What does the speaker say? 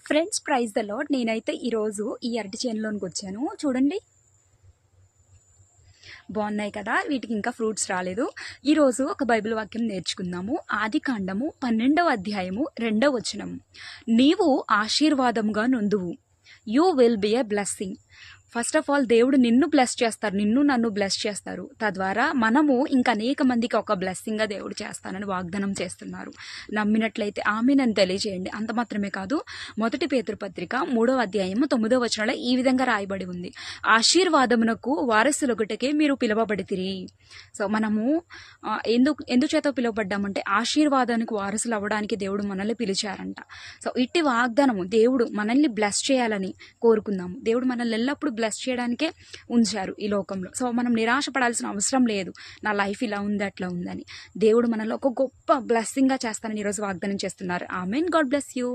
Friends, praise the lord. నేనైతే ఈరోజు ఈ అరటి చేనులోనికి వచ్చాను. చూడండి, బాగున్నాయి కదా. వీటికి ఇంకా ఫ్రూట్స్ రాలేదు. ఈరోజు ఒక బైబిల్ వాక్యం నేర్చుకుందాము. ఆదికాండము 12వ అధ్యాయము 2వ వచనం. నీవు ఆశీర్వాదముగా నొందువు. You will be a blessing. First of all, దేవుడు నిన్ను బ్లెస్ చేస్తారు, నిన్ను నన్ను బ్లెస్ చేస్తారు. తద్వారా మనము ఇంకా అనేక మందికి ఒక బ్లెస్సింగ్గా దేవుడు చేస్తానని వాగ్దానం చేస్తున్నారు. నమ్మినట్లయితే ఆమేనని తెలియజేయండి. అంత మాత్రమే కాదు, 1 పేతురు పత్రిక 3వ అధ్యాయము 9వ వచనంలో ఈ విధంగా రాయబడి ఉంది, ఆశీర్వాదమునకు వారసులొకటికే మీరు పిలువబడితిరి. సో మనము ఎందుచేత పిలువబడ్డామంటే ఆశీర్వాదానికి వారసులు అవ్వడానికి దేవుడు మనల్ని పిలిచారంట. సో ఇట్టి వాగ్దానము దేవుడు మనల్ని బ్లెస్ చేయాలని కోరుకుందాము. దేవుడు మనల్ని ఎల్లప్పుడూ బ్లెస్ చేయడానికే ఉంచారు ఈ లోకంలో. సో మనం నిరాశ పడాల్సిన అవసరం లేదు, నా లైఫ్ ఇలా ఉంది అట్లా ఉందని. దేవుడు మనలో ఒక గొప్ప బ్లెస్సింగ్గా చేస్తానని ఈరోజు వాగ్దానం చేస్తున్నారు. ఆమెన్. God bless you.